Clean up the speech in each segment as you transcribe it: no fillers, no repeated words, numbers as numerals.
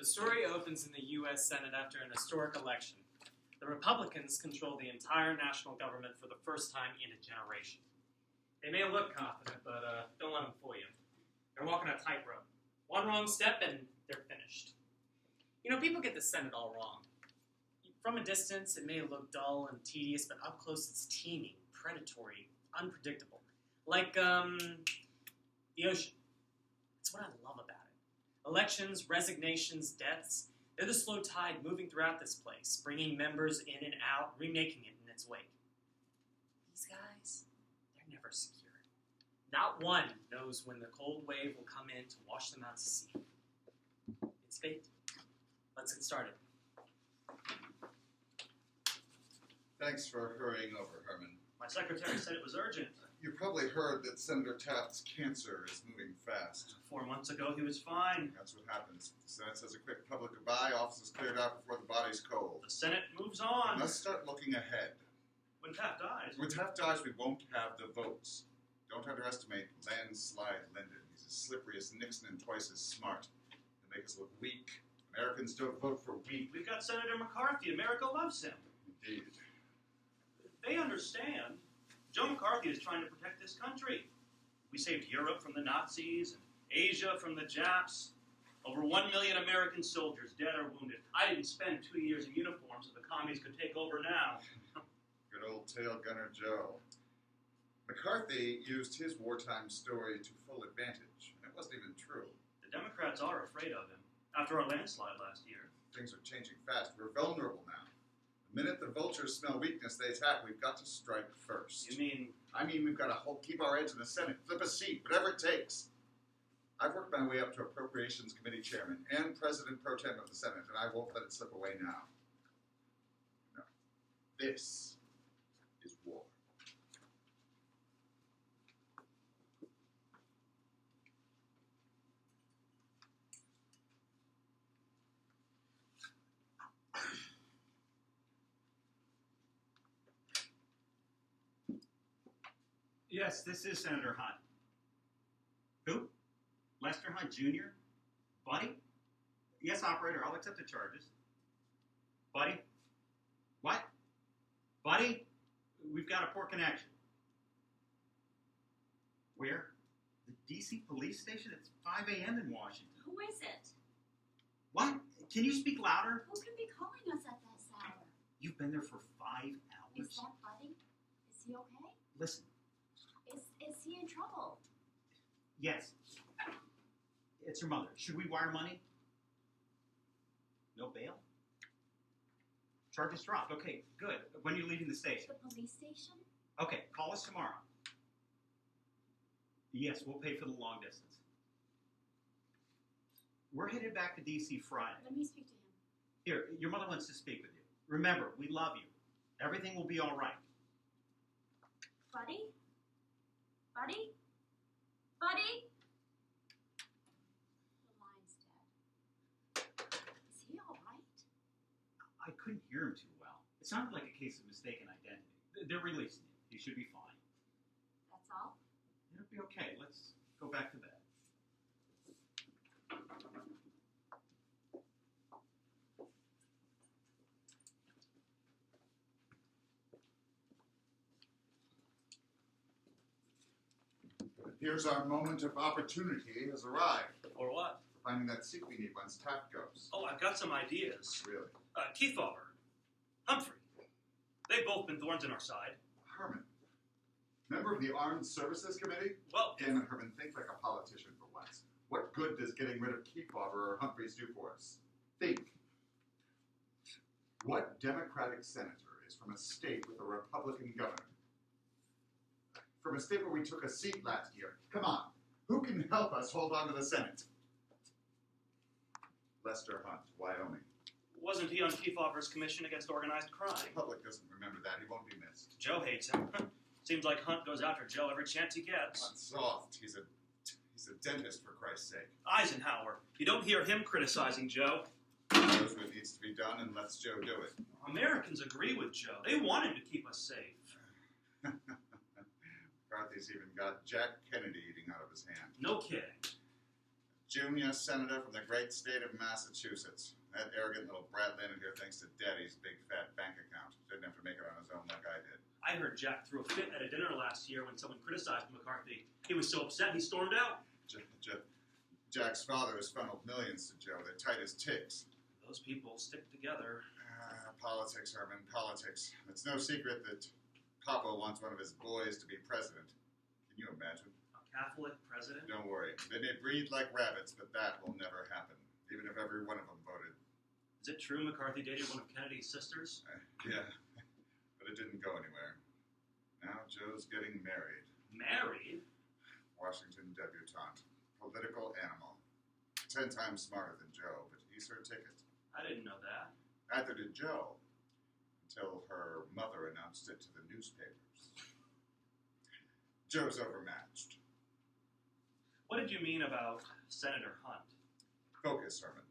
story opens in the U.S. Senate after an historic election. The Republicans control the entire national government for the first time in a generation. They may look confident, but don't let them fool you. They're walking a tightrope. One wrong step and they're finished. You know, people get the Senate all wrong. From a distance, it may look dull and tedious, but up close it's teeming, predatory, unpredictable. Like, the ocean. That's what I love about it. Elections, resignations, deaths, they're the slow tide moving throughout this place, bringing members in and out, remaking it in its wake. These guys, they're never secure. Not one knows when the cold wave will come in to wash them out to sea. It's fate. Let's get started. Thanks for hurrying over, Herman. My secretary said it was urgent. You probably heard that Senator Taft's cancer is moving fast. 4 months ago, he was fine. That's what happens. The Senate says a quick public goodbye, office is cleared out before the body's cold. The Senate moves on. Let's start looking ahead. When Taft dies. When Taft dies, we won't have the votes. Don't underestimate Landslide Lyndon. He's as slippery as Nixon and twice as smart. They make us look weak. Americans don't vote for weak. We've got Senator McCarthy. America loves him. Indeed. They understand. Joe McCarthy is trying to protect this country. We saved Europe from the Nazis and Asia from the Japs. Over 1 million American soldiers dead or wounded. I didn't spend 2 years in uniform so the commies could take over now. Good old tail gunner Joe. McCarthy used his wartime story to full advantage, and it wasn't even true. The Democrats are afraid of him. After our landslide last year. Things are changing fast. We're vulnerable now. The minute the vultures smell weakness, they attack. We've got to strike first. You mean? I mean we've got to keep our edge in the Senate, flip a seat, whatever it takes. I've worked my way up to Appropriations Committee Chairman and President Pro Tem of the Senate, and I won't let it slip away now. No. This is war. Yes, this is Senator Hunt. Who? Lester Hunt Jr.? Buddy? Yes, operator, I'll accept the charges. Buddy? What? Buddy? We've got a poor connection. Where? The D.C. police station? It's 5 a.m. in Washington. Who is it? What? Can you speak louder? Who can be calling us at this hour? You've been there for 5 hours? Is that Buddy? Is he okay? Listen. Is he in trouble? Yes. It's your mother. Should we wire money? No bail? Charges dropped. Okay, good. When are you leaving the station? The police station? Okay, call us tomorrow. Yes, we'll pay for the long distance. We're headed back to D.C. Friday. Let me speak to him. Here, your mother wants to speak with you. Remember, we love you. Everything will be all right. Buddy? Buddy? Buddy? The line's dead. Is he all right? I couldn't hear him too well. It sounded like a case of mistaken identity. They're releasing you. You should be fine. That's all? It'll be okay. Let's go back to bed. Here's our moment of opportunity has arrived. Or what? For finding that seat we need once Taft goes. Oh, I've got some ideas. Really? Kefauver, Humphrey. They've both been thorns in our side. Herman. Member of the Armed Services Committee? Well, Damn it, Herman, think like a politician for once. What good does getting rid of Kefauver or Humphreys do for us? Think. What Democratic senator is from a state with a Republican governor? From a state where we took a seat last year. Come on. Who can help us hold on to the Senate? Lester Hunt, Wyoming. wasn't he on Kefauver's Commission Against Organized Crime? The public doesn't remember that. He won't be missed. Joe hates him. Seems like Hunt goes after Joe every chance he gets. Hunt's soft. He's a dentist, for Christ's sake. Eisenhower. You don't hear him criticizing Joe. He knows what needs to be done and lets Joe do it. Americans agree with Joe. They want him to keep us safe. McCarthy's even got Jack Kennedy eating out of his hand. No kidding. Junior senator from the great state of Massachusetts. That arrogant little brat landed here thanks to Daddy's big fat bank account. Didn't have to make it on his own like I did. I heard Jack threw a fit at a dinner last year when someone criticized McCarthy. He was so upset he stormed out. Jack's father has funneled millions to Joe. They're tight as ticks. Those people stick together. Politics, Herman, politics. It's no secret that Papa wants one of his boys to be president. Can you imagine? A Catholic president? Don't worry. They may breed like rabbits, but that will never happen, even if every one of them voted. Is it true McCarthy dated one of Kennedy's sisters? Yeah, but it didn't go anywhere. Now Joe's getting married. Married? Washington debutante. Political animal. 10 times smarter than Joe, but he's her ticket. I didn't know that. Neither did Joe, until her mother announced it to the newspapers. Joe's overmatched. What did you mean about Senator Hunt? Focus, Herman.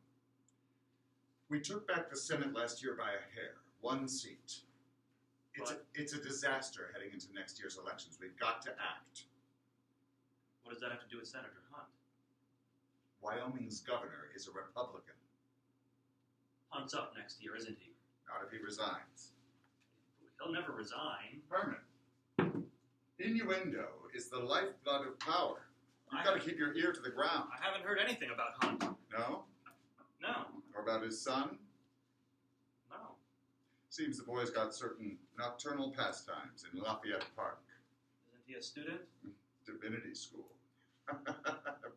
We took back the Senate last year by a hair. One seat. It's a disaster heading into next year's elections. We've got to act. What does that have to do with Senator Hunt? Wyoming's governor is a Republican. Hunt's up next year, isn't he? Not if he resigns. He'll never resign. Herman, innuendo is the lifeblood of power. You've got to keep your ear to the ground. I haven't heard anything about Hunt. No? No. Or about his son? No. Seems the boy's got certain nocturnal pastimes in Lafayette Park. Isn't he a student? Divinity school.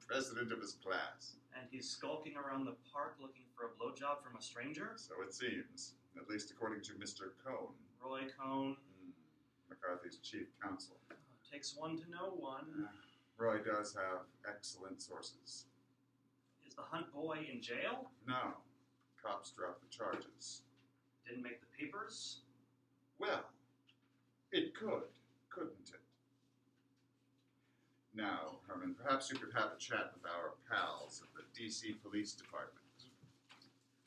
President of his class. And he's skulking around the park looking for a blowjob from a stranger? So it seems. At least according to Mr. Cohn. Roy Cohn. McCarthy's chief counsel. Takes one to know one. Roy does have excellent sources. Is the Hunt boy in jail? No. Cops dropped the charges. Didn't make the papers? Well, it could, couldn't it? Now, Herman, perhaps you could have a chat with our pals at the D.C. Police Department.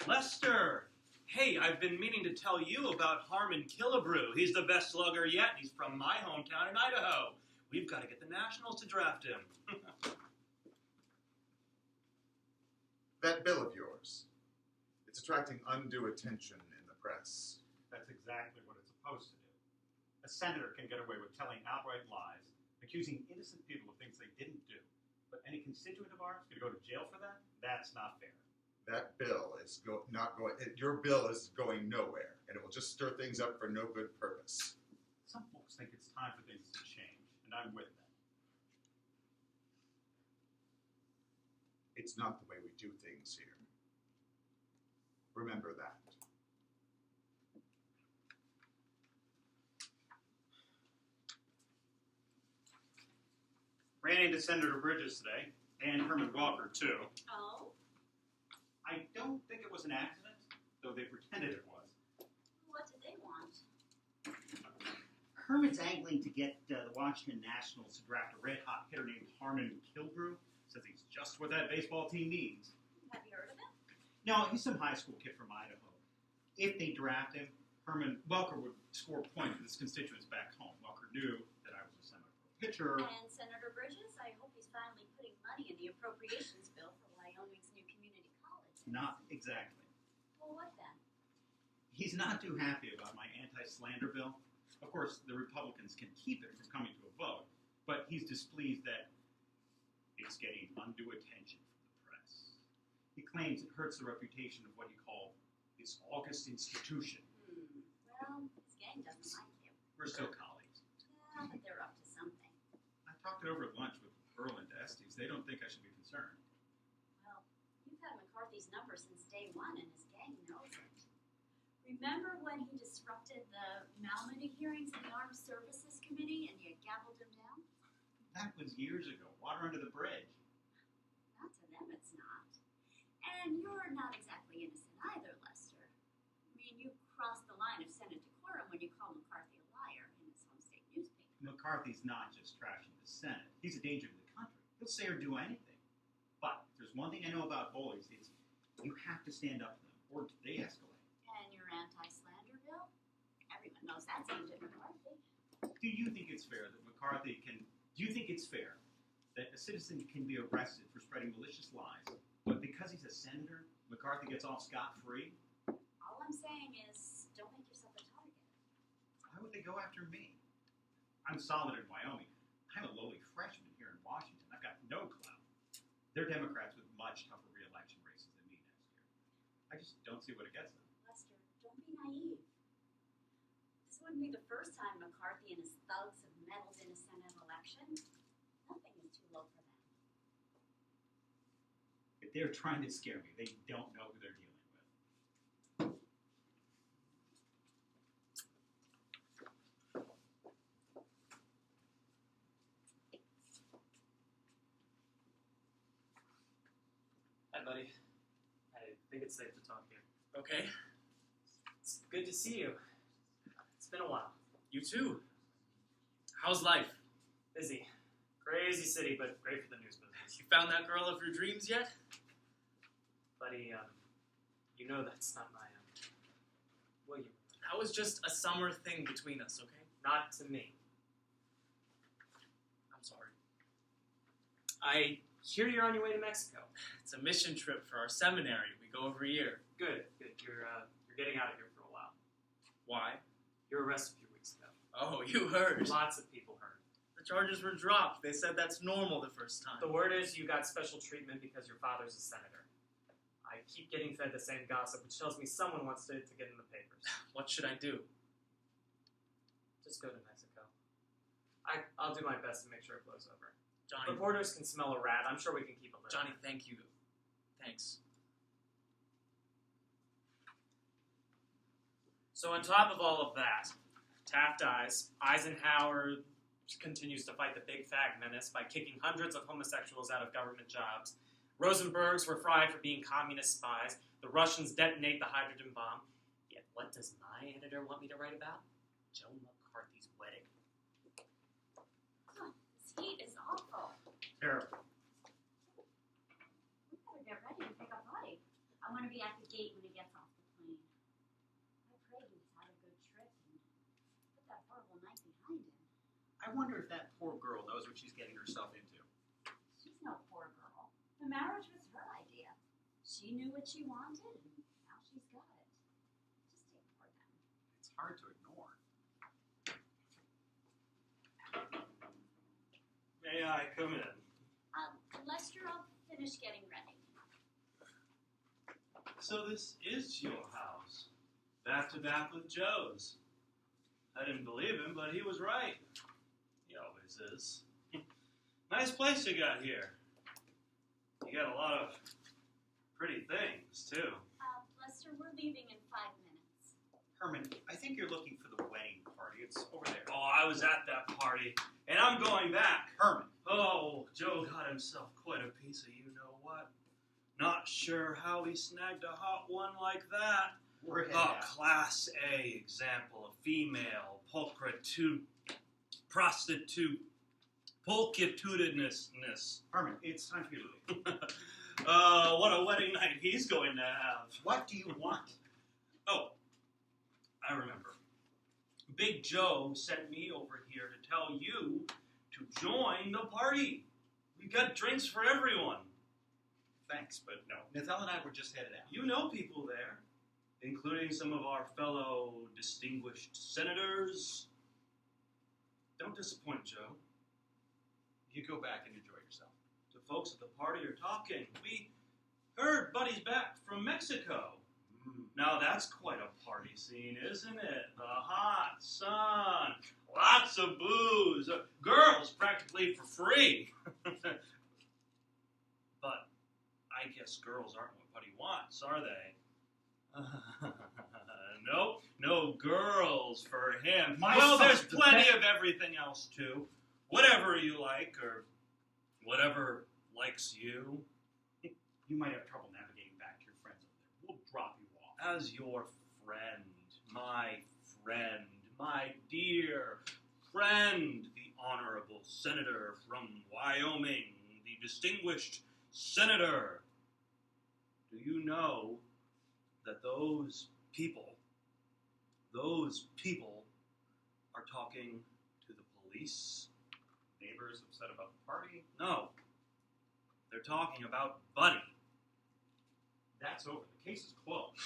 Lester! Hey, I've been meaning to tell you about Harmon Killebrew. He's the best slugger yet. He's from my hometown in Idaho. We've got to get the Nationals to draft him. That bill of yours, it's attracting undue attention in the press. That's exactly what it's supposed to do. A senator can get away with telling outright lies, accusing innocent people of things they didn't do. But any constituent of ours going to go to jail for that? That's not fair. That bill is not going. Your bill is going nowhere, and it will just stir things up for no good purpose. Some folks think it's time for things to change, and I'm with them. It's not the way we do things here. Remember that. Ran into Senator Bridges today, and Herman Walker, too. Oh? I don't think it was an accident, though they pretended it was. What did they want? Herman's angling to get the Washington Nationals to draft a red-hot hitter named Harmon Killebrew. Says he's just what that baseball team needs. Have you heard of it? No, he's some high school kid from Idaho. If they draft him, Herman Welker would score points with his constituents back home. Welker knew that I was a semi-pro pitcher. And Senator Bridges, I hope he's finally putting money in the appropriations bill for Wyoming's new community college. not exactly. Well, what then? He's not too happy about my anti-slander bill. Of course, the Republicans can keep it from coming to a vote, but he's displeased that it's getting undue attention from the press. He claims it hurts the reputation of what he called this august institution. Well, his gang doesn't like you. We're still colleagues. Well, but they're up to something. I talked it over at lunch with Earl and Estes. They don't think I should be concerned. Well, you've had McCarthy's number since day one, and his gang knows it. Remember when he disrupted the Malmedy hearings in the Armed Services Committee and you gavelled him down? That was years ago. Water under the bridge. Not to them, it's not. And you're not exactly innocent either, Lester. I mean, you crossed the line of Senate decorum when you called McCarthy a liar in his home state newspaper. McCarthy's not just trashing the Senate. He's a danger to the country. He'll say or do anything. But if there's one thing I know about bullies, it's you have to stand up to them, or they escalate. And your anti-slander bill? Everyone knows that's aimed at McCarthy. Do you think it's fair that McCarthy can... Do you think it's fair that a citizen can be arrested for spreading malicious lies, but because he's a senator, McCarthy gets off scot-free? All I'm saying is, don't make yourself a target. Why would they go after me? I'm solid in Wyoming. I'm a lowly freshman here in Washington. I've got no clout. They're Democrats with much tougher re-election races than me next year. I just don't see what it gets them. Lester, don't be naive. This wouldn't be the first time McCarthy and his thugs have meddled in a Senate election. Nothing is too low for them. If they're trying to scare me, they don't know who they're dealing with. Hi, buddy. I think it's safe to talk here. Okay. It's good to see you. It's been a while. You too. How's life? Busy. Crazy city, but great for the news business. You found that girl of your dreams yet? Buddy, you know that's not my, well, you... That was just a summer thing between us, okay? Not to me. I'm sorry. I hear you're on your way to Mexico. It's a mission trip for our seminary. We go every year. Good. You're getting out of here for a while. Why? You were arrested a few weeks ago. Oh, you heard. Lots of people heard. The charges were dropped. They said that's normal the first time. The word is you got special treatment because your father's a senator. I keep getting fed the same gossip, which tells me someone wants to get in the papers. What should I do? Just go to Mexico. I'll do my best to make sure it blows over. Johnny, Reporters can smell a rat. I'm sure we can keep a lid. Johnny, thank you. Thanks. So on top of all of that, Taft dies. Eisenhower continues to fight the big fag menace by kicking hundreds of homosexuals out of government jobs. Rosenbergs were fried for being communist spies. The Russians detonate the hydrogen bomb. Yet what does my editor want me to write about? Joe McCarthy's wedding. Oh, this heat is awful. Terrible. We better get ready to pick up Buddy. I want to be at the gate when he gets off the plane. I pray he's had a good trip and put that horrible night behind him. I wonder if that poor girl knows what she's getting herself into. She's no poor girl. The marriage was her idea. She knew what she wanted, and now she's got it. Just ignore them. It's hard to ignore. May I come in? Lester, I'll finish getting ready. So this is your house. Back to back with Joe's. I didn't believe him, but he was right. He always is. Nice place you got here. You got a lot of pretty things, too. Lester, we're leaving in 5 minutes. Herman, I think you're looking for the wedding party. It's over there. Oh, I was at that party, and I'm going back. Herman. Oh, Joe got himself quite a piece of you-know-what. Not sure how he snagged a hot one like that. We're headed A out. Class A example of female pulchritudinous. Herman, it's time for you to leave. What a wedding night he's going to have. What do you want? Oh, I remember. Big Joe sent me over here to tell you to join the party. We got drinks for everyone. Thanks, but no. Nithel and I were just headed out. You know people there, including some of our fellow distinguished senators. Don't disappoint, Joe. You go back and enjoy yourself. The folks at the party are talking. We heard Buddy's back from Mexico. Now that's quite a party scene, isn't it? The hot sun, lots of booze, girls practically for free. But I guess girls aren't what Buddy wants, are they? Nope, no girls for him. My Well, there's son's the plenty best. of everything else too. Whatever you like, or whatever likes you. You might have trouble navigating back to your friends over there. We'll drop you off. As your friend, my dear friend, the Honorable Senator from Wyoming, the distinguished Senator. Do you know that those people are talking to the police? Neighbors upset about the party. No. They're talking about Buddy. That's over. The case is closed.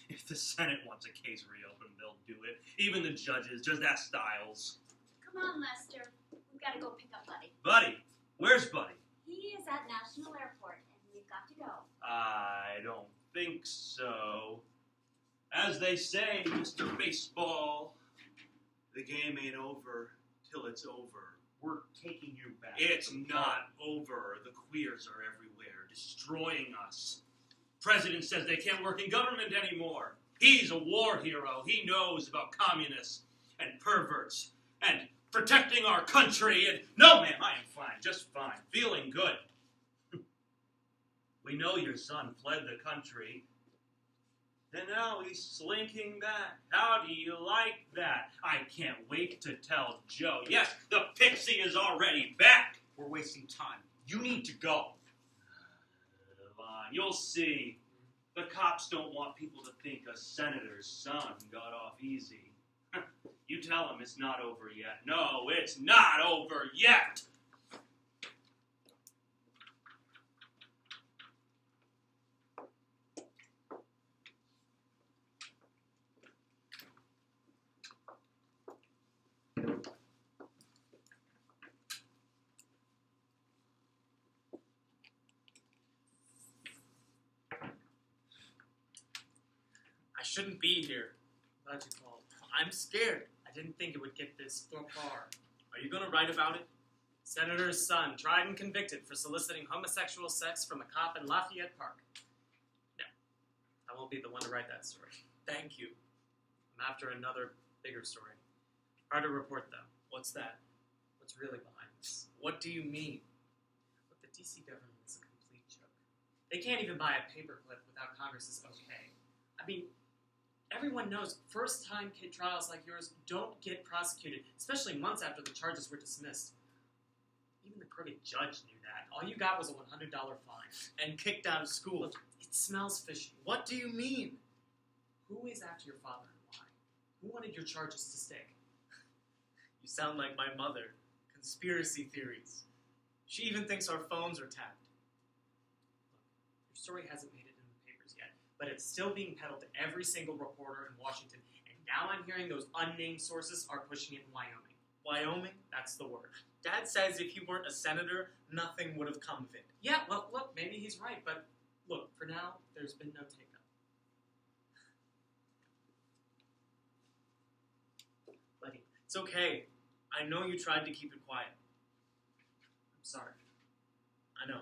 If the Senate wants a case reopened, they'll do it. Even the judges. Just ask Stiles. Come on, Lester. We've got to go pick up Buddy. Buddy? Where's Buddy? He is at National Airport, and we've got to go. I don't think so. As they say, Mr. Baseball, the game ain't over till it's over. We're taking you back. It's not over. The queers are everywhere, destroying us. President says they can't work in government anymore. He's a war hero. He knows about communists and perverts and protecting our country. And no, ma'am, I am fine, just fine, feeling good. We know your son fled the country, and now he's slinking back. How do you like that? I can't wait to tell Joe. Yes, the pixie is already back. We're wasting time. You need to go. Line. You'll see. The cops don't want people to think a senator's son got off easy. You tell him it's not over yet. No, it's not over yet. I shouldn't be here. Glad you called. I'm scared. I didn't think it would get this far. Are you gonna write about it? Senator's son tried and convicted for soliciting homosexual sex from a cop in Lafayette Park. No, I won't be the one to write that story. Thank you. I'm after another bigger story. Hard to report, though. What's that? What's really behind this? What do you mean? Look, the D.C. government is a complete joke. They can't even buy a paperclip without Congress's okay. I mean, everyone knows first-time kid trials like yours don't get prosecuted, especially months after the charges were dismissed. Even the crooked judge knew that. All you got was a $100 fine. And kicked out of school. Look, it smells fishy. What do you mean? Who is after your father and why? Who wanted your charges to stick? You sound like my mother. Conspiracy theories. She even thinks our phones are tapped. Your story hasn't made it in the papers yet, but it's still being peddled to every single reporter in Washington, and now I'm hearing those unnamed sources are pushing it in Wyoming. Wyoming? That's the word. Dad says if he weren't a senator, nothing would have come of it. Yeah, well, look, maybe he's right, but look, for now, there's been no take-up. Buddy, It's okay. I know you tried to keep it quiet. I'm sorry. I know.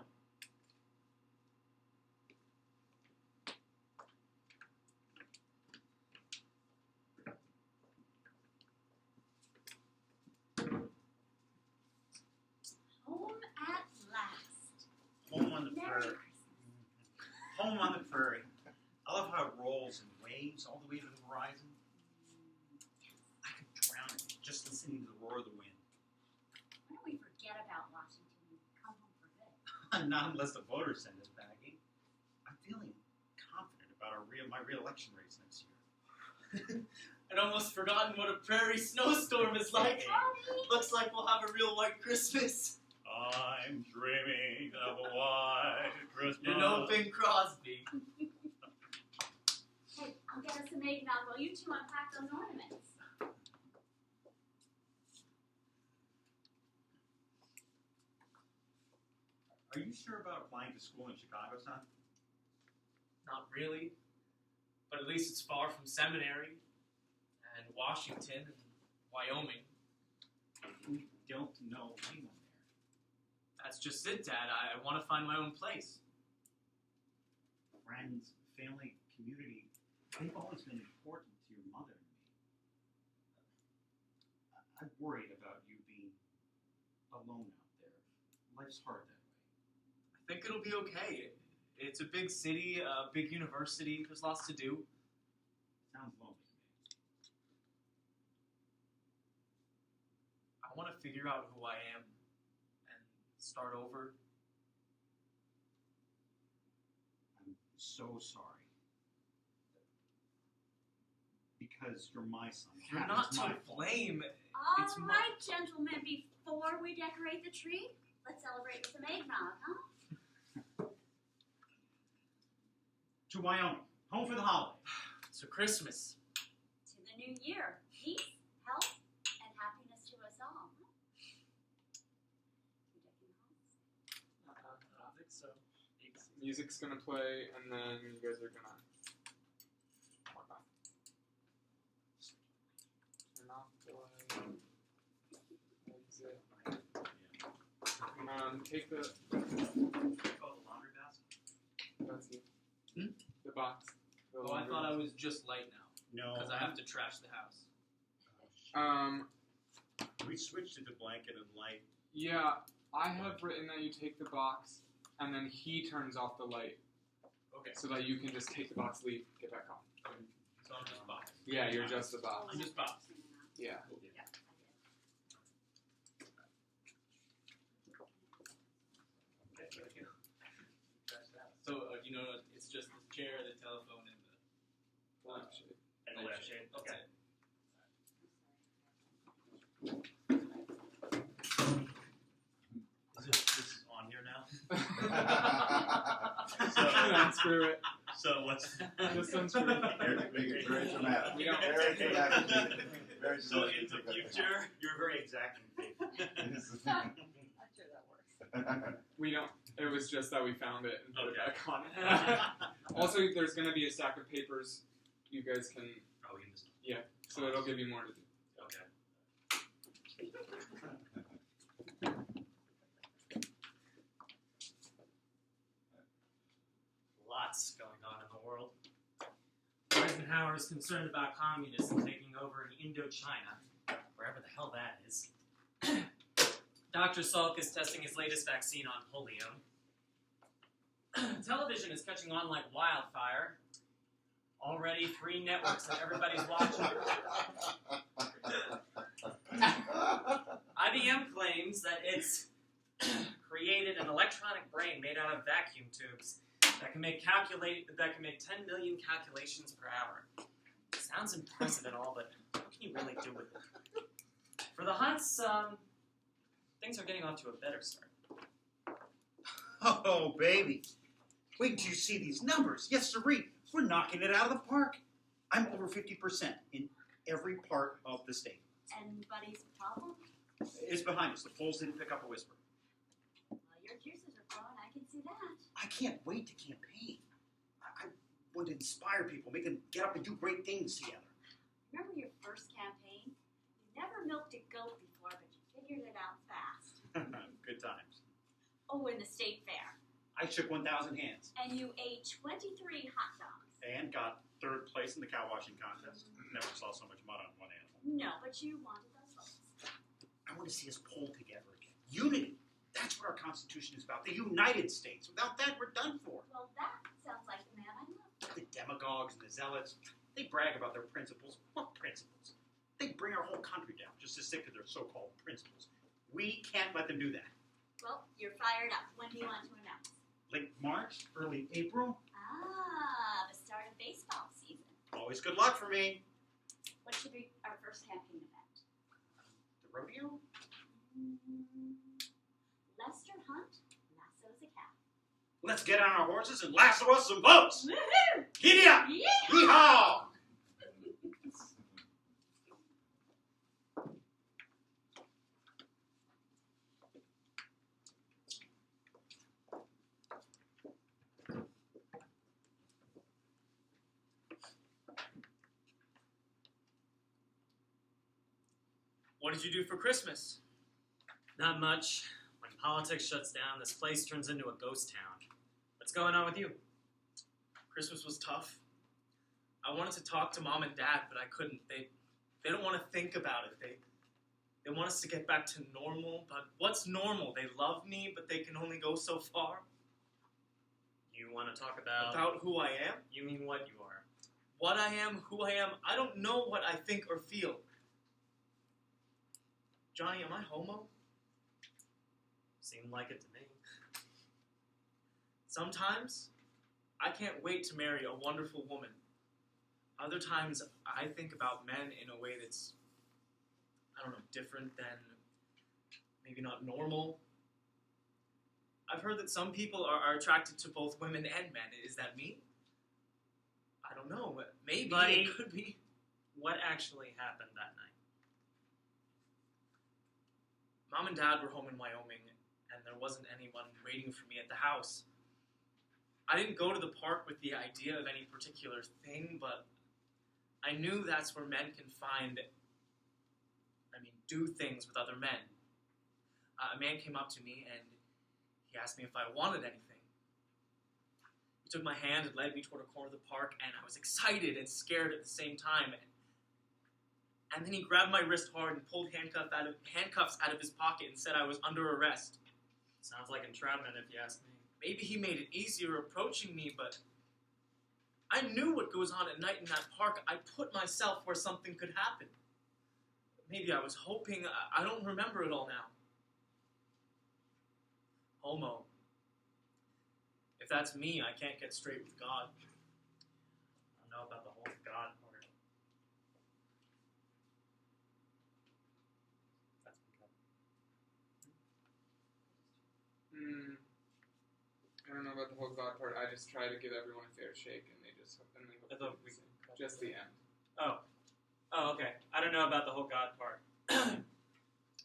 Home at last. Home on the Merry prairie. Christmas. Home on the prairie. I love how it rolls in waves all the way to the horizon. I could drown in it just listening to the roar of the wind. Why don't we forget about Washington and come home for good? Not unless the voters send us packing. I'm feeling confident about my re-election race next year. I'd almost forgotten what a prairie snowstorm is like. Buddy! Looks like we'll have a real white Christmas. I'm dreaming of a white Christmas. You know Bing Crosby. Hey, I'll get us some eggnog while you two unpack those ornaments. Are you sure about applying to school in Chicago, son? Not really. But at least it's far from seminary and Washington and Wyoming. We don't know anyone there. That's just it, Dad. I want to find my own place. Friends, family, community, they've always been important to your mother and me. I'm worried about you being alone out there. Life's hard that way. I think it'll be okay. It's a big city, a big university. There's lots to do. Sounds lonely to me. I want to figure out who I am and start over. I'm so sorry. because you're my son. You're Half not is to my fault. blame. All It's my- right, gentlemen, before we decorate the tree, let's celebrate with some eggnog, huh? To Wyoming. Home for the holiday. So Christmas. To the new year. Peace, health, and happiness to us all, huh? You decking the house? I don't think so. Music's gonna play, and then you guys are gonna walk off. Turn off the light. Exit. Take the. Oh, the laundry basket. That's you. The box. The Oh, I laundry thought I box. was just light now No. because I have to trash the house. We switched it to blanket and light. Yeah, I have written that you take the box, and then he turns off the light, Okay. so that you can just take the box, leave, get back on. So I'm just box. Yeah, you're just the box. I'm just box. Yeah. Yeah, I did. Okay, thank you. Trash the house. So you know, it's just the chair, the telephone, and the Lampshade. And the lampshade. That's Okay. it. This is on here now. Unscrew it. So what's Just unscrew it. Very dramatic. We don't- Very dramatic. Very so dramatic. in the future, you're very exacting. I'm sure that works. We don't. It was just that we found it and put it Okay. back on. Also, there's gonna be a stack of papers. You guys can. Oh, we can just. So it'll give you more to do. Okay. Lots going on in the world. Eisenhower is concerned about communism taking over in Indochina, wherever the hell that is. Dr. Salk is testing his latest vaccine on polio. Television is catching on like wildfire. Already 3 networks and everybody's watching. IBM claims that it's created an electronic brain made out of vacuum tubes that can make 10 million calculations per hour. Sounds impressive and all, but what can you really do with it? For the Hunts, things are getting off to a better start. Oh, baby. Wait until you see these numbers. Yes, sirree. We're knocking it out of the park. I'm over 50% in every part of the state. And Buddy's problem? It's behind us. The polls didn't pick up a whisper. Well, your juices are flowing, I can see that. I can't wait to campaign. I want to inspire people, make them get up and do great things together. Remember your first campaign? You never milked a goat before, but you figured it out fast. Good times. Oh, in the state fair. I shook 1,000 hands And you ate 23 hot dogs. and got 3rd place in the cow washing contest. Never saw so much mud on one animal. No, but you wanted those votes. I want to see us pull together again. Unity. That's what our Constitution is about. The United States. Without that, we're done for. Well, that sounds like the man I love. The demagogues and the zealots, they brag about their principles. What principles? They bring our whole country down just to stick to their so-called principles. We can't let them do that. Well, you're fired up. When do you want to announce? Late March, early April, Ah, the start of baseball season. always good luck for me. What should be our first campaign event? The rodeo? Lester Hunt lassos a cat. Let's get on our horses and lasso us some votes. Woohoo! Giddy up! Yeah! Yeehaw! What did you do for Christmas? Not much. When politics shuts down, this place turns into a ghost town. What's going on with you? Christmas was tough. I wanted to talk to Mom and Dad, but I couldn't. They don't want to think about it. They want us to get back to normal, but what's normal? They love me, but they can only go so far. You want to talk about... About who I am? You mean what you are? What I am, who I am, I don't know what I think or feel. Johnny, am I homo? Seemed like it to me. Sometimes, I can't wait to marry a wonderful woman. Other times, I think about men in a way that's, I don't know, different than maybe not normal. I've heard that some people are attracted to both women and men. Is that me? I don't know. Maybe Buddy. it could be. What actually happened that night? Mom and Dad were home in Wyoming, and there wasn't anyone waiting for me at the house. I didn't go to the park with the idea of any particular thing, but I knew that's where men can do things with other men. A man came up to me, and he asked me if I wanted anything. He took my hand and led me toward a corner of the park, and I was excited and scared at the same time. And then he grabbed my wrist hard and pulled handcuffs out of his pocket and said I was under arrest. Sounds like entrapment, if you ask me. Maybe he made it easier approaching me, but I knew what goes on at night in that park. I put myself where something could happen. Maybe I was hoping. I don't remember it all now. Homo. If that's me, I can't get straight with God. I don't know about the whole God part. That's okay. I don't know about the whole God part. I just try to give everyone a fair shake, and they hope I thought we just the end. Oh, okay. I don't know about the whole God part.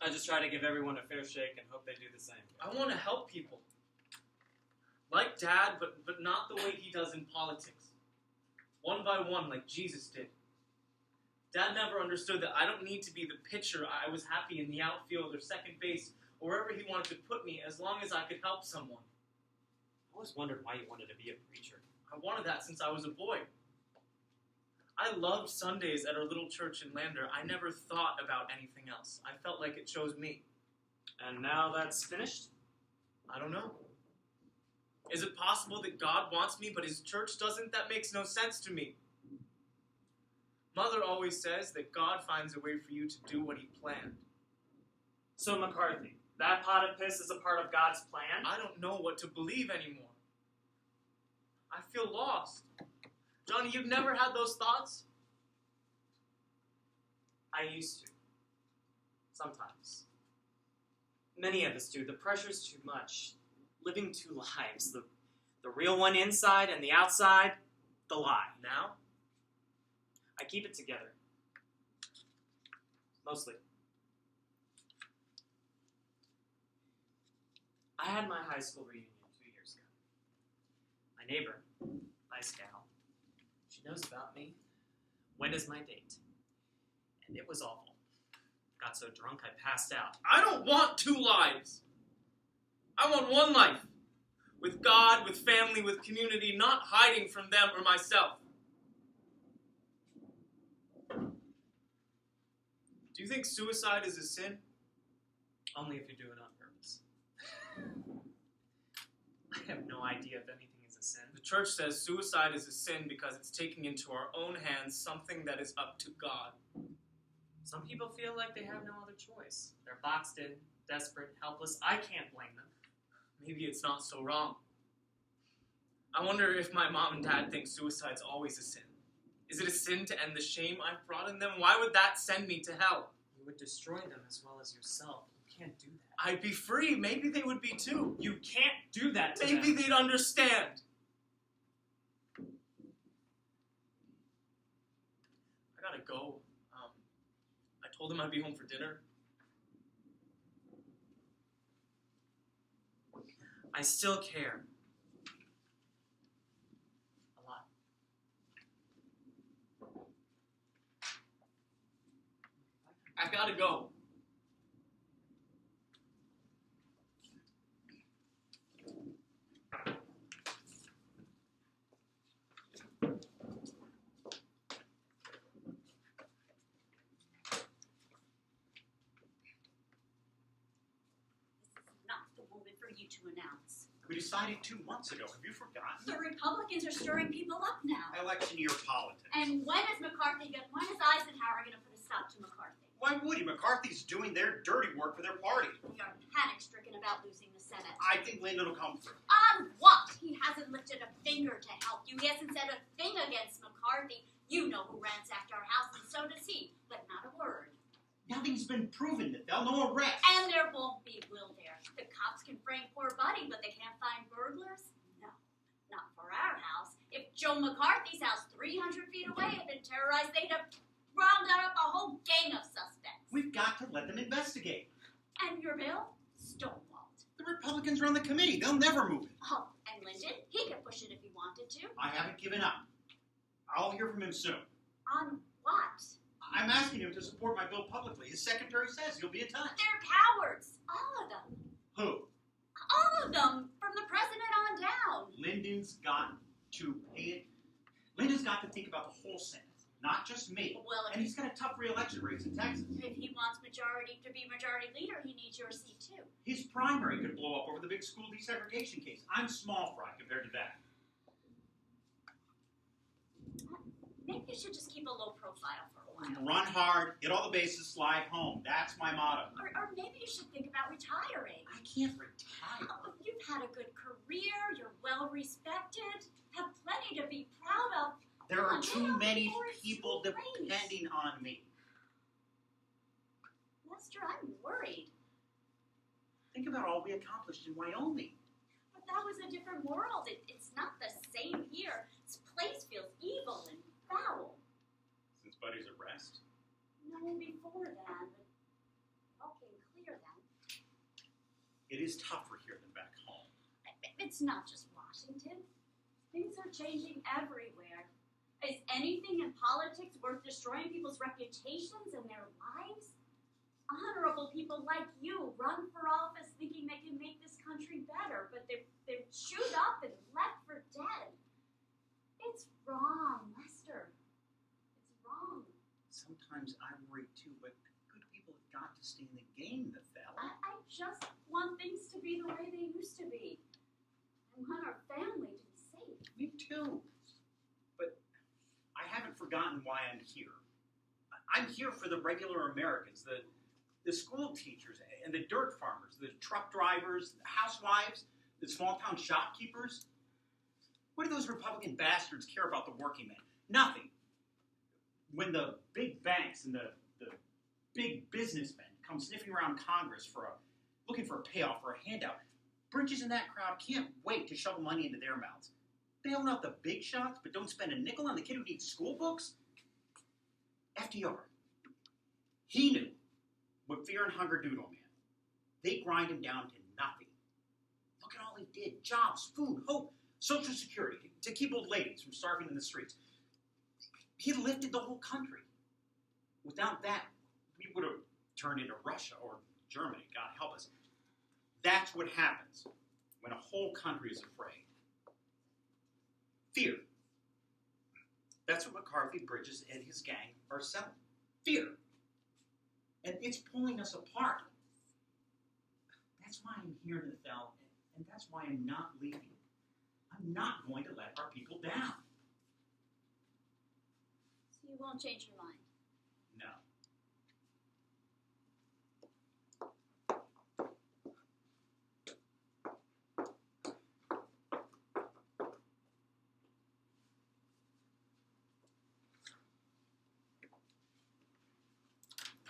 I just try to give everyone a fair shake and hope they do the same. I want to help people. Like Dad, but not the way he does in politics. One by one, like Jesus did. Dad never understood that I don't need to be the pitcher. I was happy in the outfield or second base or wherever he wanted to put me as long as I could help someone. I always wondered why you wanted to be a preacher. I wanted that since I was a boy. I loved Sundays at our little church in Lander. I never thought about anything else. I felt like it chose me. And now that's finished? I don't know. Is it possible that God wants me, but his church doesn't? That makes no sense to me. Mother always says that God finds a way for you to do what he planned. So McCarthy, that pot of piss is a part of God's plan? I don't know what to believe anymore. I feel lost. Johnny, you've never had those thoughts? I used to. Sometimes. Many of us do. The pressure's too much. Living two lives. The real one inside and the outside, the lie. Now? I keep it together. Mostly. I had my high school reunion 2 years ago. My neighbor, nice gal, she knows about me. When is my date? And it was awful. Got so drunk I passed out. I don't want two lives. I want one life. With God, with family, with community, not hiding from them or myself. Do you think suicide is a sin? Only if you do it on purpose. I have no idea if anything is a sin. The church says suicide is a sin because it's taking into our own hands something that is up to God. Some people feel like they have no other choice. They're boxed in, desperate, helpless. I can't blame them. Maybe it's not so wrong. I wonder if my mom and dad think suicide's always a sin. Is it a sin to end the shame I've brought in them? Why would that send me to hell? You would destroy them as well as yourself. You can't do that. I'd be free. Maybe they would be too. You can't do that to Maybe them. they'd understand. I gotta go. I told them I'd be home for dinner. I still care. A lot. I gotta go. You to announce. We decided 2 months ago. Have you forgotten? The Republicans are stirring people up now. Election year politics. And when is Eisenhower going to put a stop to McCarthy? Why would he? McCarthy's doing their dirty work for their party. We are panic-stricken about losing the Senate. I think Lyndon will come through. On what? He hasn't lifted a finger to help you. He hasn't said a thing against McCarthy. You know been proven that they'll no arrest. And there won't be, will there? The cops can frame poor Buddy, but they can't find burglars? No, not for our house. If Joe McCarthy's house 300 feet away had been terrorized, they'd have rounded up a whole gang of suspects. We've got to let them investigate. And your bill? Stonewalled. The Republicans are on the committee. They'll never move it. Oh, and Lyndon? He could push it if he wanted to. I haven't given up. I'll hear from him soon. On what? I'm asking him to support my bill publicly. His secretary says he'll be in touch. They're cowards. All of them. Who? All of them. From the president on down. Lyndon's got to pay it. Lyndon's got to think about the whole Senate, not just me. Well, And he's got a tough re-election race in Texas. if he wants majority to be majority leader, he needs your seat too. His primary could blow up over the big school desegregation case. I'm small fry compared to that. Maybe you should just keep a low profile for a while. Run hard, hit all the bases, slide home. That's my motto. Or maybe you should think about retiring. I can't retire. Oh, you've had a good career, you're well respected, have plenty to be proud of. There are Come on, too get many out before it's people too late. depending on me. Lester, I'm worried. Think about all we accomplished in Wyoming. But that was a different world. It's not the same here. This place feels evil and foul. Since Buddy's arrest? No, before then, but all came clear then. It is tougher here than back home. It's not just Washington. Things are changing everywhere. Is anything in politics worth destroying people's reputations and their lives? Honorable people like you run for office thinking they can make this country better, but they're chewed up and left for dead. It's wrong, Lester. It's wrong. Sometimes I worry too, but good people have got to stay in the game, Nathella. I just want things to be the way they used to be. I want our family to be safe. Me too. But I haven't forgotten why I'm here. I'm here for the regular Americans, the school teachers and the dirt farmers, the truck drivers, the housewives, the small town shopkeepers. What do those Republican bastards care about the working man? Nothing. When the big banks and the big businessmen come sniffing around Congress looking for a payoff or a handout, Bridges in that crowd can't wait to shovel money into their mouths. Bailing out the big shots, but don't spend a nickel on the kid who needs school books? FDR. He knew what fear and hunger do to a man. They grind him down to nothing. Look at all he did. Jobs, food, hope, Social Security, to keep old ladies from starving in the streets. He lifted the whole country. Without that, we would have turned into Russia or Germany, God help us. That's what happens when a whole country is afraid. Fear. That's what McCarthy, Bridges, and his gang are selling. Fear. And it's pulling us apart. That's why I'm here, Nathel, and that's why I'm not leaving. I'm not going to let our people down. So you won't change your mind? No.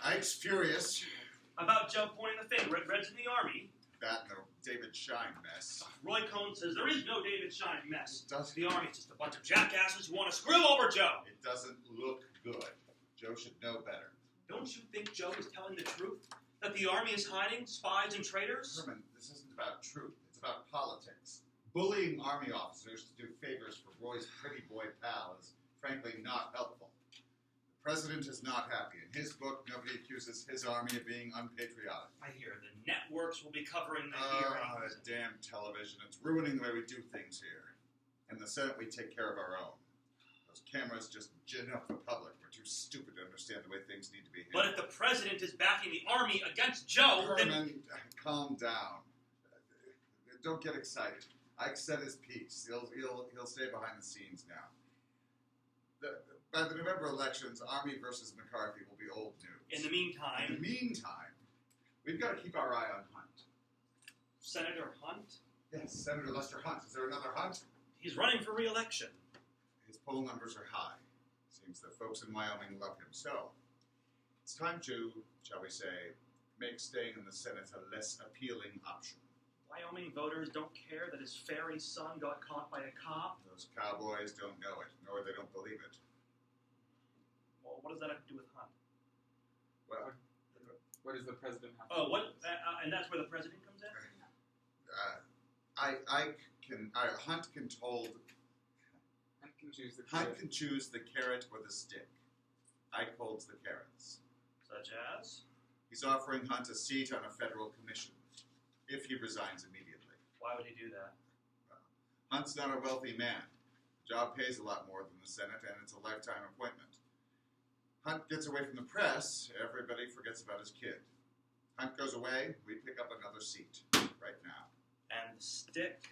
Ike's furious. About Joe pointing the finger at Reds in the Army. That and the David Shine mess. Roy Cohn says there is no David Shine mess. It doesn't. The Army's just a bunch of jackasses who want to screw over Joe. It doesn't look good. Joe should know better. Don't you think Joe is telling the truth? That the Army is hiding spies and traitors? Herman, this isn't about truth. It's about politics. Bullying Army officers to do favors for Roy's pretty boy pal is frankly not helpful. The president is not happy. In his book, nobody accuses his army of being unpatriotic. I hear the networks will be covering the Ah, hearings. that damn television. It's ruining the way we do things here. In the Senate, we take care of our own. Those cameras just gin up the public. We're too stupid to understand the way things need to be But handled. if the president is backing the Army against Joe, then... Herman, calm down. Don't get excited. Ike said his piece. He'll stay behind the scenes now. By the November elections, Army versus McCarthy will be old news. In the meantime... In the meantime, we've got to keep our eye on Hunt. Senator Hunt? Yes, Senator Lester Hunt. Is there another Hunt? He's running for re-election. His poll numbers are high. Seems the folks in Wyoming love him. So, It's time to, shall we say, make staying in the Senate a less appealing option. Wyoming voters don't care that his fairy son got caught by a cop. Those cowboys don't know it, nor they don't believe it. Well, what does that have to do with Hunt? Well, What does the president have? Oh, what? And that's where the president comes in. Hunt can hold. Hunt can choose the Hunt can choose the carrot or the stick. Ike holds the carrots. Such as? He's offering Hunt a seat on a federal commission if he resigns immediately. Why would he do that? Hunt's not a wealthy man. The job pays a lot more than the Senate, and it's a lifetime appointment. Hunt gets away from the press, everybody forgets about his kid. Hunt goes away, we pick up another seat right now. And the stick?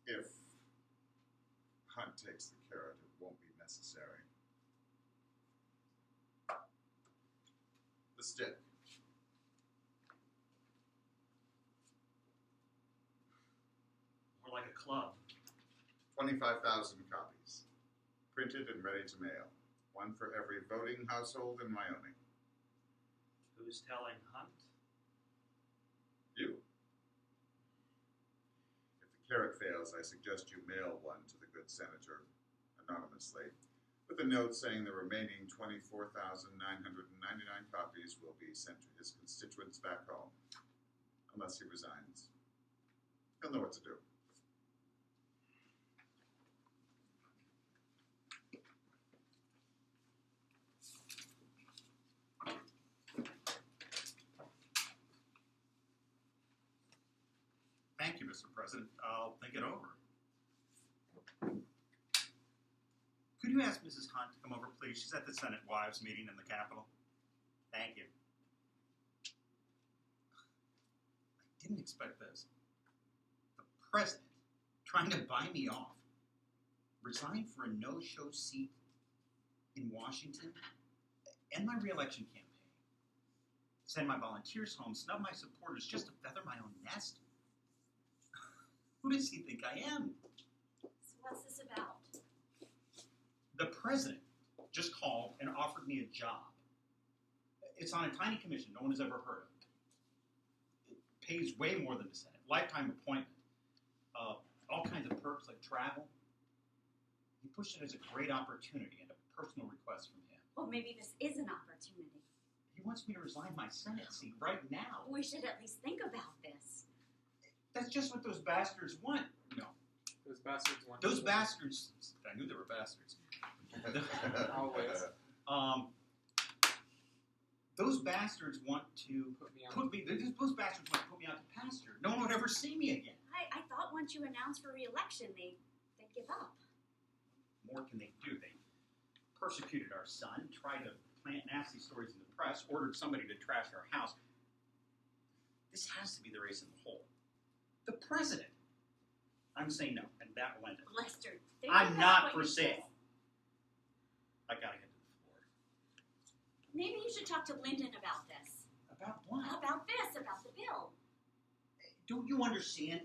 If Hunt takes the carrot, it won't be necessary. The stick. More like a club. 25,000 copies. Printed and ready to mail. One for every voting household in Wyoming. Who's telling Hunt? You. If the carrot fails, I suggest you mail one to the good senator anonymously, with a note saying the remaining 24,999 copies will be sent to his constituents back home, unless he resigns. He'll know what to do. Thank you, Mr. President. I'll think it over. Could you ask Mrs. Hunt to come over, please? She's at the Senate Wives meeting in the Capitol. Thank you. I didn't expect this. The president, trying to buy me off, resigned for a no-show seat in Washington and my re-election campaign. Send my volunteers home, snub my supporters just to feather my own nest? Who does he think I am? So what's this about? The president just called and offered me a job. It's on a tiny commission no one has ever heard of. It pays way more than the Senate. Lifetime appointment. All kinds of perks like travel. He pushed it as a great opportunity and a personal request from him. Well, maybe this is an opportunity. He wants me to resign my Senate seat right now. We should at least think about this. That's just what those bastards want. No. Those bastards want. Those bastards, I knew they were bastards. Always. Those bastards want to Put me on. those bastards want to put me out to pasture. No one would ever see me again. I thought once you announced for re-election, they'd give up. More can they do? They persecuted our son, tried to plant nasty stories in the press, ordered somebody to trash our house. This has to be the race in the hole. The president. I'm saying no, and that will end it. Lester, think I'm about not what for you sale. said. I gotta get to the floor. Maybe you should talk to Lyndon about this. About what? About this, about the bill. Don't you understand?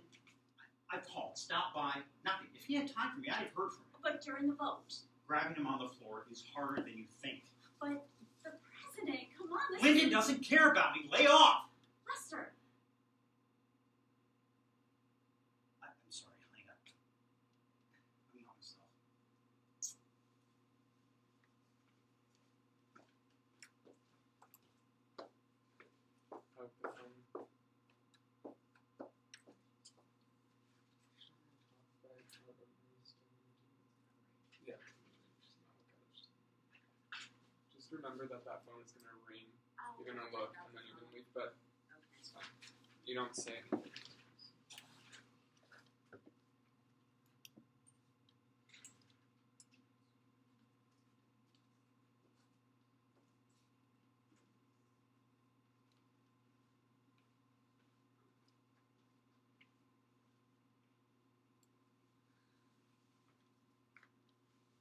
I've called, stopped by, nothing. If he had time for me, I'd have heard from him. But during the vote. Grabbing him on the floor is harder than you think. But the president, come on. This Lyndon is- doesn't care about me. Lay off! Lester, I'm sorry, honey. I'm not myself. Of the phone. Yeah. Just remember that phone is gonna ring. You're gonna look and then you're gonna leave, but it's fine. You don't say anything.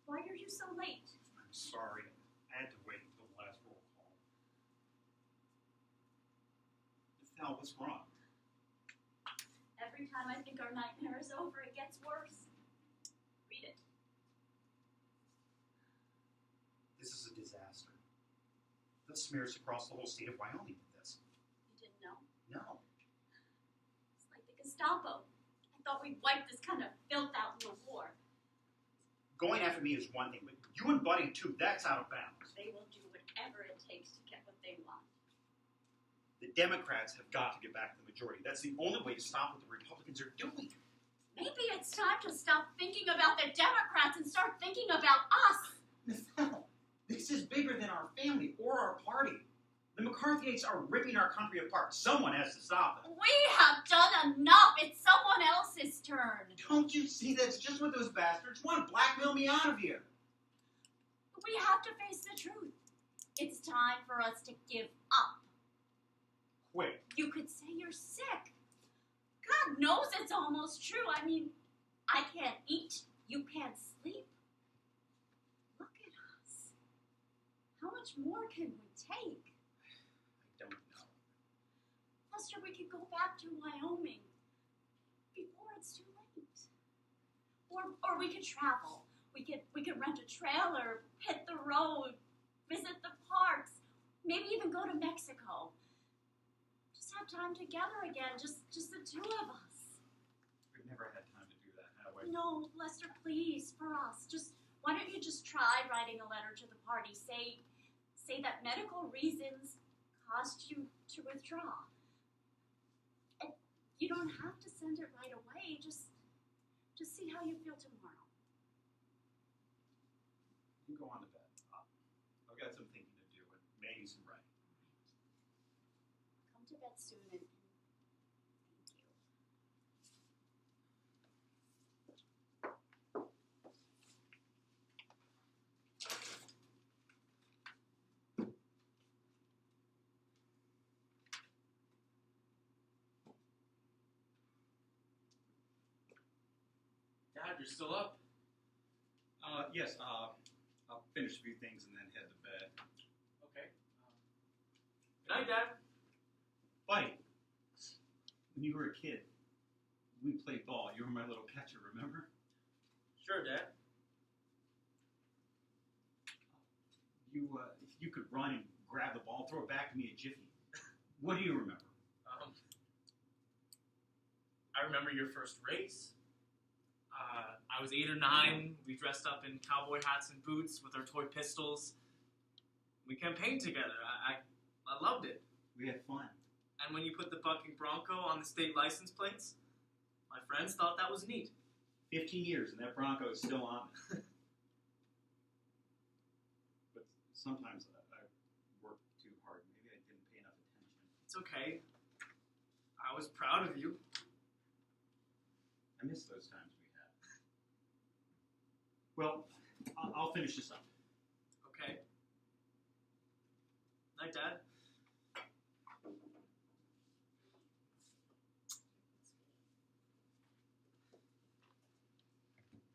why are you so late? I'm sorry. I had to wait until the last roll call. Val, what's wrong? Every time I think our nightmare is over, it gets worse. Read it. This is a disaster. smears across the whole state of Wyoming with this. You didn't know? No. It's like the Gestapo. I thought we'd wipe this kind of filth out in the war. Going after me is one thing, but you and Buddy, too, that's out of bounds. They will do whatever it takes to get what they want. The Democrats have got to get back to the majority. That's the only way to stop what the Republicans are doing. Maybe it's time to stop thinking about the Democrats and start thinking about us. No, this is bigger than our family or our party. The McCarthyites are ripping our country apart. Someone has to stop them. We have done enough. It's someone else's turn. Don't you see that's just what those bastards want? Blackmail me out of here. We have to face the truth. It's time for us to give up. Quick. You could say you're sick. God knows it's almost true. I mean, I can't eat. You can't sleep. Look at us. How much more can we take? I don't know. Lester, we could go back to Wyoming before it's too late. Or we could travel. We could rent a trailer, hit the road, visit the parks, maybe even go to Mexico. Just have time together again, just the two of us. We've never had time to do that, have we? No, Lester, please, for us. Why don't you just try writing a letter to the party? Say that medical reasons caused you to withdraw. And you don't have to send it right away. Just see how you feel tomorrow. You go on to bed. I've got some thinking to do and maybe some writing. Come to bed soon and thank you. Dad, you're still up? Yes, I'll finish a few things and then head to bed. Okay. Good night, Dad. Buddy, when you were a kid, we played ball. You were my little catcher, remember? Sure, Dad. You could run and grab the ball, throw it back to me a jiffy. What do you remember? I remember your first race. I was 8 or 9. We dressed up in cowboy hats and boots with our toy pistols. We campaigned together. I loved it. We had fun. And when you put the bucking bronco on the state license plates, my friends thought that was neat. 15 years and that Bronco is still on. But sometimes I worked too hard. Maybe I didn't pay enough attention. It's okay. I was proud of you. I miss those times we had. Well, I'll finish this up. Okay. Night, Dad.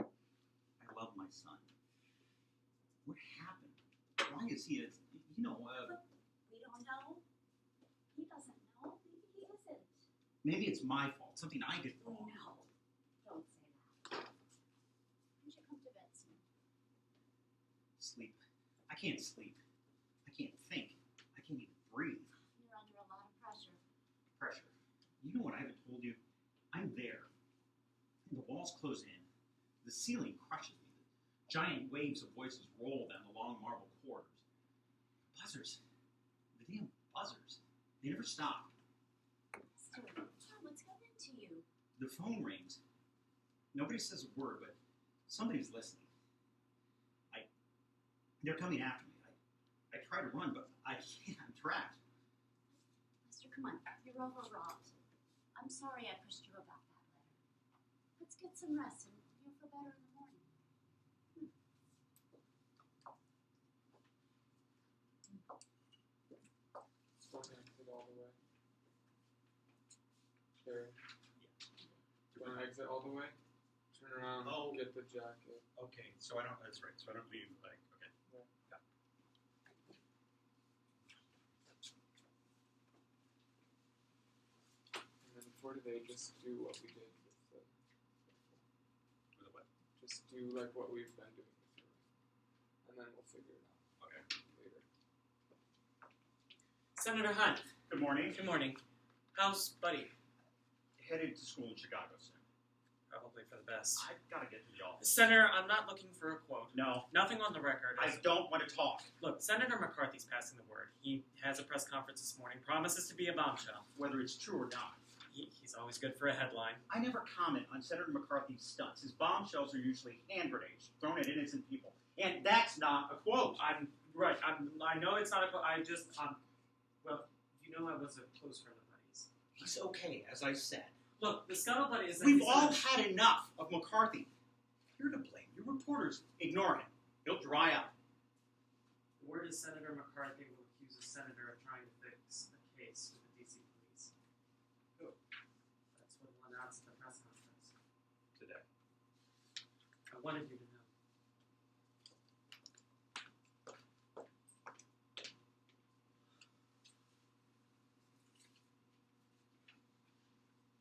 I love my son. What happened? Why is he We don't know. He doesn't know. Maybe he isn't. maybe it's my fault. Something I did wrong. No. Don't say that. You should come to bed soon. Sleep. I can't sleep. I can't think. I can't even breathe. You're under a lot of pressure. Pressure. You know what I haven't told you? I'm there. And the walls close in. The ceiling crushes me. The giant waves of voices roll down the long marble corridors. Buzzers. The damn buzzers. They never stop. Lester, what's gotten into you? The phone rings. Nobody says a word, but somebody's listening. They're coming after me. I try to run, but I can't. I'm trapped. Lester, come on. You're overwrought. I'm sorry I pushed you about that letter. Let's get some rest and you'll feel better in the morning. Don't exit all the way. Sure. Do you want to exit all the way? Turn around, Oh. get the jacket. Okay, so I don't. That's right. So I don't leave. Okay. And then for today, just do what we did with the. With a what? Just do like what we've been doing with the rest. And then we'll figure it out Okay. later. Senator Hunt. Good morning. Good morning. How's Buddy? Headed to school in Chicago soon. Probably for the best. I've got to get to the office. Senator, I'm not looking for a quote. No, Nothing on the record. I don't want to talk. Look, Senator McCarthy's passing the word. He has a press conference this morning. Promises to be a bombshell. Whether it's true or not. He's always good for a headline. I never comment on Senator McCarthy's stunts. His bombshells are usually hand grenades thrown at innocent people. And that's not a quote. I'm right. I know it's not a quote. I just well, you know I was a close friend of Buddy's. He's okay, as I said. Look, the scuttlebutt is that We've he's all not- had enough of McCarthy. You're to blame. Your reporters ignore him. He'll dry up. The word is Senator McCarthy will accuse a senator of trying to fix a case with the D.C. police. Who? That's what we'll announce at the press conference Today. I wanted you to know.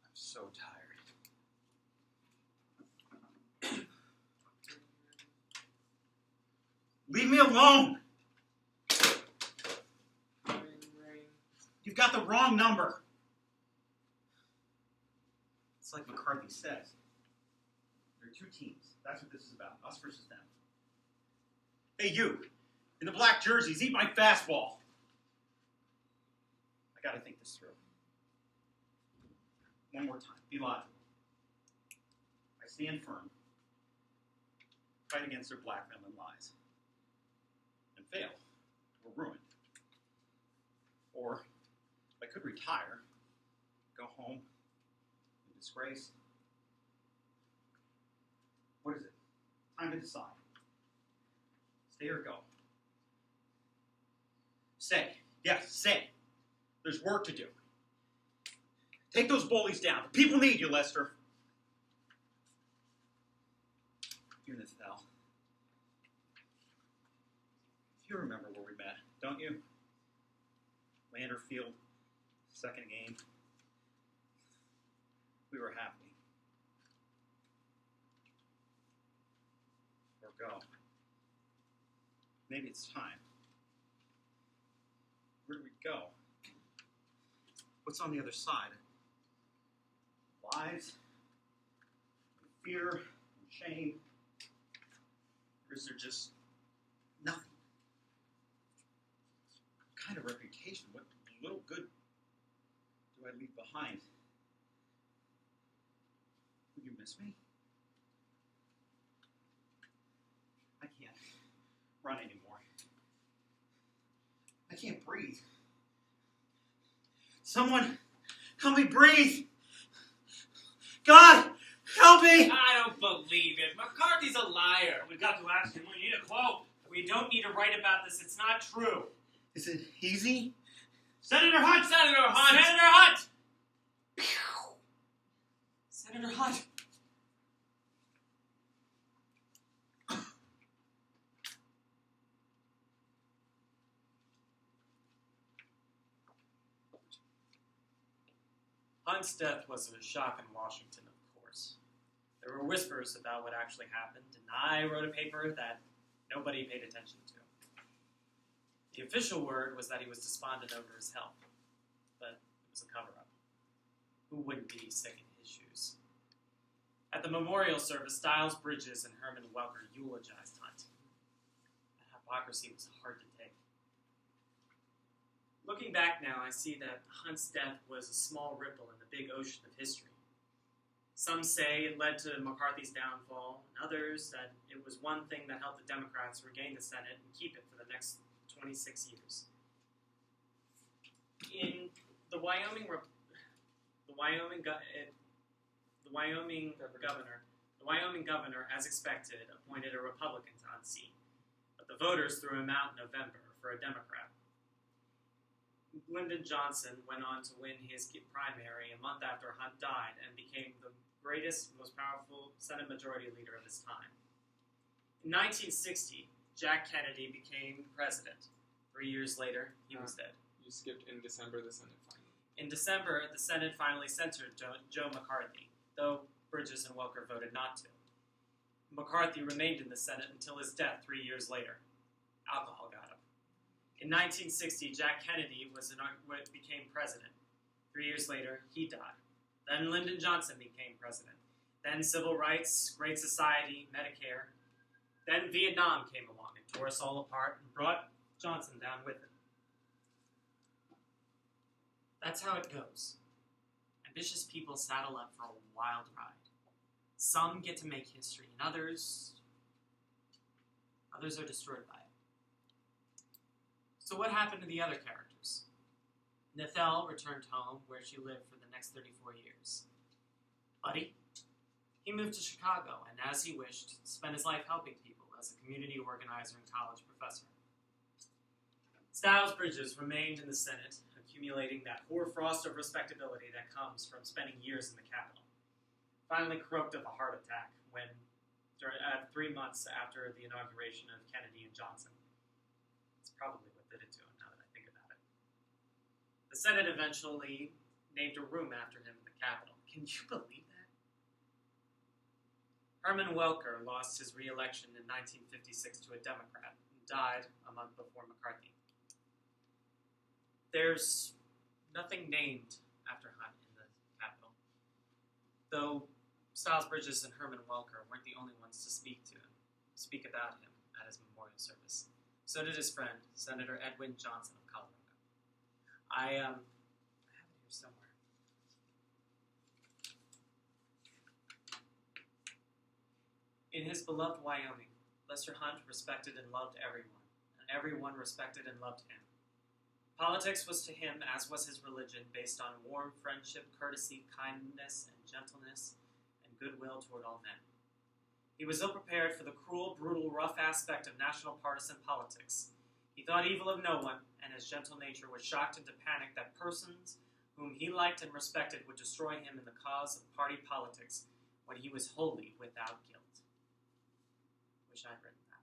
I'm so tired. Leave me alone! You've got the wrong number. It's like McCarthy says. There are two teams. That's what this is about. Us versus them. Hey, you. In the black jerseys, eat my fastball. I gotta think this through. One more time. Be logical. I stand firm. Fight against their blackmail and lies. And fail. We're ruined. Or I could retire, go home, in disgrace. What is it? Time to decide. Stay or go? Stay. Yes, stay. There's work to do. Take those bullies down. The people need you, Lester. You, Nathal. You remember where we met, don't you? Lander Field, second game. We were happy. Or go. Maybe it's time. Where do we go? What's on the other side? Lies? Fear? And shame? Or is there just nothing? What kind of reputation? What little good do I leave behind? Will you miss me? I can't run anymore. I can't breathe. Someone help me breathe! God, help me! I don't believe it. McCarthy's a liar. We've got to ask him. We need a quote. We don't need to write about this. It's not true. Is it easy? Senator Hunt! Senator Hunt! Senator Hunt! Senator Hunt! Hunt's death was a shock in Washington, of course. There were whispers about what actually happened, and I wrote a paper that nobody paid attention to. The official word was that he was despondent over his health, but it was a cover-up. Who wouldn't be sick in his shoes? At the memorial service, Stiles Bridges and Herman Welker eulogized Hunt. That hypocrisy was hard to take. Looking back now, I see that Hunt's death was a small ripple in the big ocean of history. Some say it led to McCarthy's downfall, and others that it was one thing that helped the Democrats regain the Senate and keep it for the next 26 years. In the Wyoming governor, as expected, appointed a Republican on seat, but the voters threw him out in November for a Democrat. Lyndon Johnson went on to win his primary a month after Hunt died and became the greatest, most powerful Senate Majority Leader of his time. In 1960, Jack Kennedy became president. 3 years later, he was dead. You skipped in December the Senate finally. In December, the Senate finally censored Joe McCarthy, though Bridges and Welker voted not to. McCarthy remained in the Senate until his death 3 years later. Alcohol got him. In 1960, Jack Kennedy became president. 3 years later, he died. Then Lyndon Johnson became president. Then civil rights, Great Society, Medicare. Then Vietnam came along and tore us all apart and brought Johnson down with it. That's how it goes. Ambitious people saddle up for a wild ride. Some get to make history, and others are destroyed by it. So what happened to the other characters? Nethel returned home, where she lived for the next 34 years. Buddy? He moved to Chicago, and as he wished, spent his life helping people as a community organizer and college professor. Styles Bridges remained in the Senate, accumulating that hoarfrost of respectability that comes from spending years in the Capitol. Finally croaked of a heart attack when, 3 months after the inauguration of Kennedy and Johnson. It's probably what did it to him, now that I think about it. The Senate eventually named a room after him in the Capitol. Can you believe that? Herman Welker lost his re-election in 1956 to a Democrat and died a month before McCarthy. There's nothing named after Hunt in the Capitol, though Styles Bridges and Herman Welker weren't the only ones to speak about him at his memorial service. So did his friend, Senator Edwin Johnson of Colorado. I have it here somewhere. In his beloved Wyoming, Lester Hunt respected and loved everyone, and everyone respected and loved him. Politics was to him, as was his religion, based on warm friendship, courtesy, kindness, and gentleness, and goodwill toward all men. He was ill-prepared for the cruel, brutal, rough aspect of national partisan politics. He thought evil of no one, and his gentle nature was shocked into panic that persons whom he liked and respected would destroy him in the cause of party politics when he was wholly without guilt. Wish I'd written that.